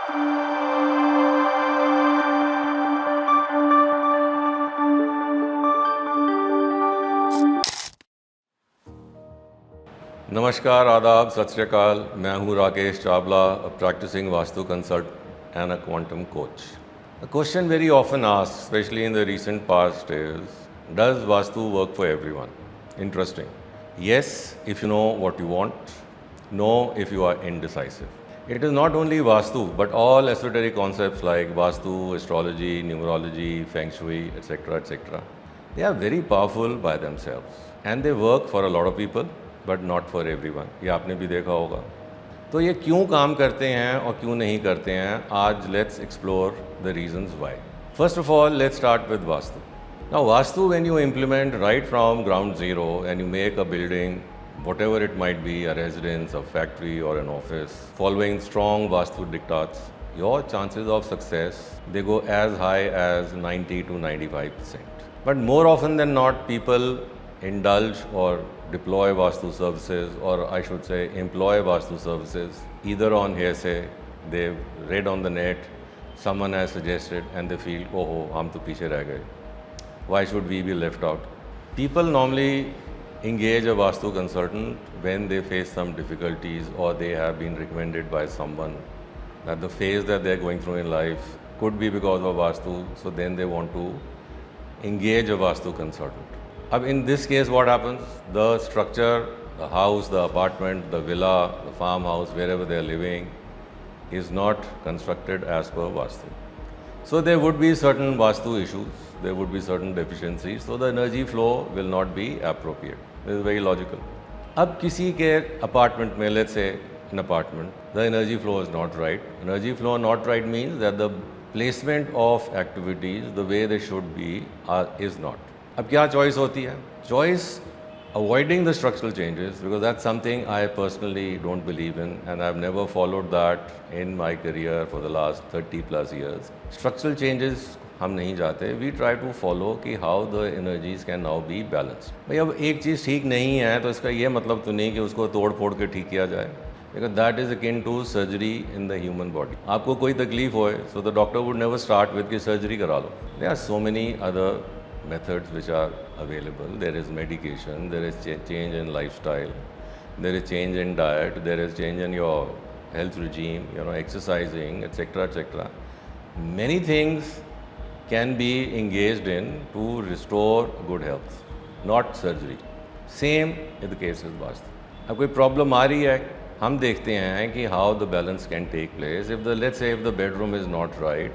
नमस्कार, आदाब, सत श्री अकाल। मैं हूँ Rakesh Chawla, a practicing Vastu consultant and a quantum coach. A question very often asked, especially in the recent past, is does Vastu work for everyone? Interesting. Yes, if you know what you want. No, if you are indecisive. It is not only Vastu, but all esoteric concepts like Vastu, astrology, numerology, Feng Shui, etc. They are very powerful by themselves and they work for a lot of people. But not for everyone. ये आपने भी देखा होगा। तो ये क्यों काम करते हैं और क्यों नहीं करते हैं, आज let's explore the reasons why. First of all let's start with vastu. Now vastu when you implement right from ground zero and you make a building whatever it might be, a residence, a factory or an office, following strong Vastu diktats, your chances of success, they go as high as 90 to 95%. But more often than not, people indulge or deploy Vastu services, or I should say employ Vastu services, either on hearsay, they've read on the net, someone has suggested and they feel, oh, hum to piche reh gaye. Why should we be left out? People normally engage a Vastu consultant when they face some difficulties or they have been recommended by someone that the phase that they're going through in life could be because of Vastu, so then they want to engage a Vastu consultant. In this case, what happens? The structure, the house, the apartment, the villa, the farmhouse, wherever they are living, is not constructed as per Vastu. So there would be certain Vastu issues, there would be certain deficiencies, so the energy flow will not be appropriate. This is very logical. अब किसी के apartment में, let's say an apartment, the energy flow is not right. Energy flow not right means that the placement of activities, the way they should be, is not. अब क्या choice होती है? Choice avoiding the structural changes, because that's something I personally don't believe in and I've never followed that in my career for the last 30 plus years. Structural changes हम नहीं जाते, we try to follow कि how the energies can now be balanced. भाई अब एक चीज़ ठीक नहीं है तो इसका ये मतलब तो नहीं कि उसको तोड़ फोड़ के ठीक किया जाए, because that is akin to surgery in the human body. आपको कोई तकलीफ होए so the doctor would never start with कि सर्जरी करा लो। There are so many other methods which are available. There is medication, there is change in lifestyle, there is change in diet, there is change in your health regime, exercising, etc. Many things can be engaged in to restore good health, not surgery. Same in the case of Vastu. अब कोई problem आ रही है, हम देखते हैं कि how the balance can take place. Let's say if the bedroom is not right,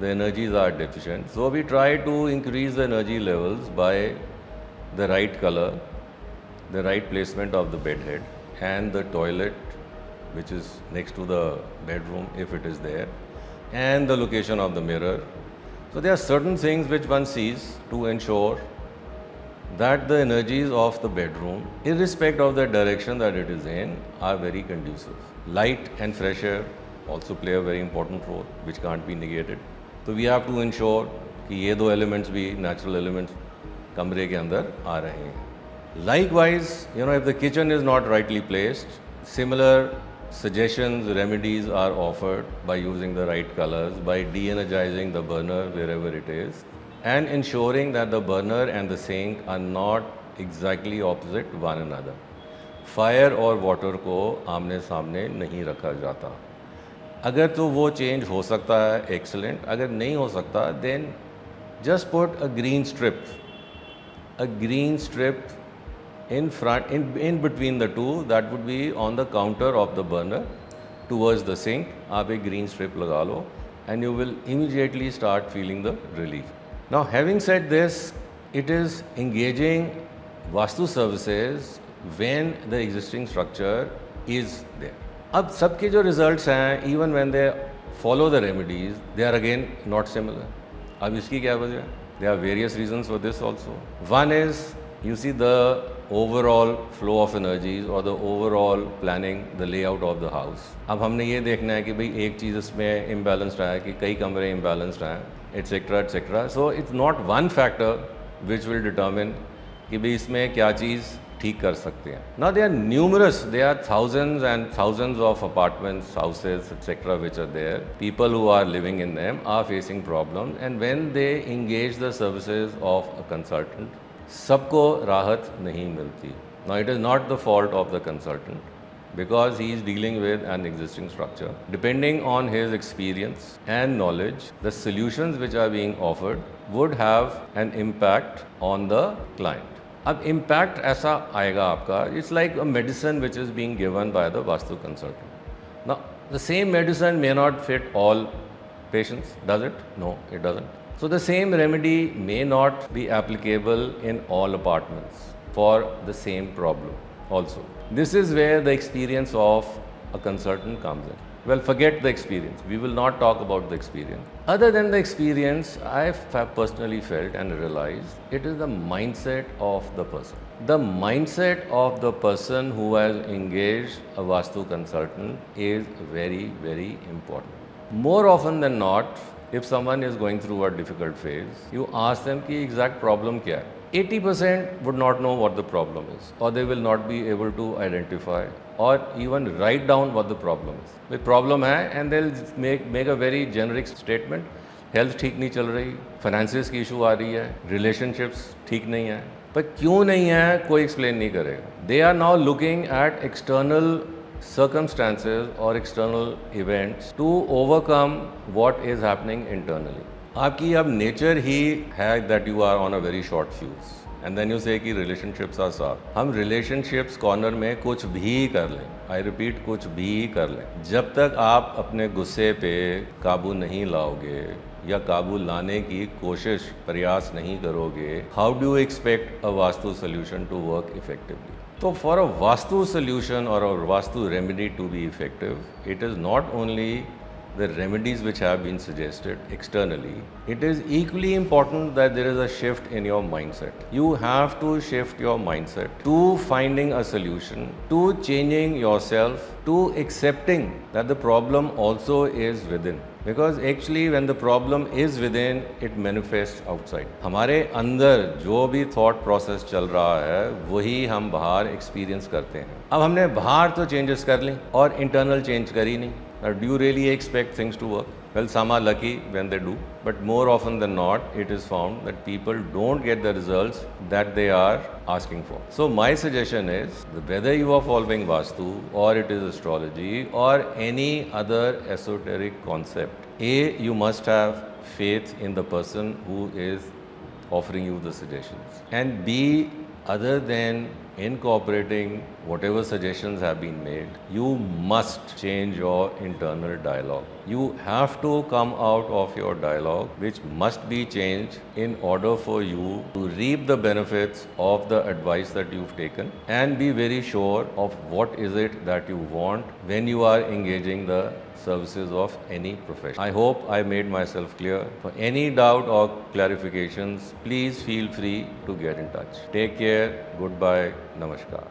the energies are deficient, so we try to increase the energy levels by the right color, the right placement of the bed head and the toilet which is next to the bedroom if it is there, and the location of the mirror. So there are certain things which one sees to ensure that the energies of the bedroom, irrespective of the direction that it is in, are very conducive. Light and fresh air also play a very important role which can't be negated. तो we have to ensure कि ये दो elements भी, natural elements, कमरे के अंदर आ रहे हैं। Likewise if the kitchen is not rightly placed, similar suggestions, remedies are offered by using the right colors, by de-energizing the burner wherever it is, and ensuring that the burner and the sink are not exactly opposite one another. Fire और water को आमने सामने नहीं रखा जाता। अगर तो वो चेंज हो सकता है, एक्सेलेंट। अगर नहीं हो सकता, then just put a green strip in front, in between the two, that would be on the counter of the burner towards the sink. आप एक green strip लगा लो and you will immediately start feeling the relief. Now having said this, it is engaging Vastu services when the existing structure is there. अब सबके जो results हैं, even when they follow the remedies, they are again not similar. अब इसकी क्या वजह है? There are various reasons for this also. One is, you see the overall flow of energies or the overall planning, the layout of the house. अब हमने ये देखना है कि भाई एक चीज़ इसमें imbalanced है कि कई कमरे imbalanced हैं, etc. So it's not one factor which will determine कि भाई इसमें क्या चीज़ ठीक कर सकते हैं. Now there are numerous, there are thousands and thousands of apartments, houses, etc. which are there. People who are living in them are facing problems, and when they engage the services of a consultant, सबको राहत नहीं मिलती. Now it is not the fault of the consultant, because he is dealing with an existing structure. Depending on his experience and knowledge, the solutions which are being offered would have an impact on the client. अब impact ऐसा आएगा आपका, it's like a medicine which is being given by the Vastu consultant. Now, the same medicine may not fit all patients, does it? No, it doesn't. So the same remedy may not be applicable in all apartments for the same problem also. This is where the experience of a consultant comes in. Well, forget the experience. We will not talk about the experience. Other than the experience, I have personally felt and realized it is the mindset of the person. The mindset of the person who has engaged a Vastu consultant is very, very important. More often than not, if someone is going through a difficult phase, you ask them कि exact problem क्या है. 80% would not know what the problem is, or they will not be able to identify or even write down what the problem is. The problem है, and they'll make a very generic statement. Health ठीक नहीं चल रही, finances की issue आ रही है, relationships ठीक नहीं है. पर क्यों नहीं है कोई explain नहीं करेगा. They are now looking at external circumstances or external events to overcome what is happening internally. आपकी अब नेचर ही है that you are on a very short fuse, and then you say कि रिलेशनशिप्स आर साफ. हम relationships corner में कुछ भी कर लें, आई रिपीट कुछ भी कर लें, जब तक आप अपने गुस्से पे काबू नहीं लाओगे या काबू लाने की कोशिश प्रयास नहीं करोगे, how do expect a vastu solution to work effectively. So for a Vastu solution or a Vastu remedy to be effective, it is not only the remedies which have been suggested externally, it is equally important that there is a shift in your mindset. You have to shift your mindset to finding a solution, to changing yourself, to accepting that the problem also is within. Because actually when the problem is within, it manifests outside. हमारे अंदर जो भी thought process चल रहा है वही हम बाहर experience करते हैं. अब हमने बाहर तो changes कर ली और internal change करी नहीं. Now, do you really expect things to work? Well, some are lucky when they do, but more often than not, it is found that people don't get the results that they are asking for. So my suggestion is that whether you are following Vastu or it is astrology or any other esoteric concept, A, you must have faith in the person who is offering you the suggestions, and B, other than incorporating whatever suggestions have been made, you must change your internal dialogue. You have to come out of your dialogue, which must be changed in order for you to reap the benefits of the advice that you've taken, and be very sure of what is it that you want when you are engaging the services of any profession. I hope I made myself clear. For any doubt or clarifications, please feel free to get in touch. Take care. Goodbye. Namaskar.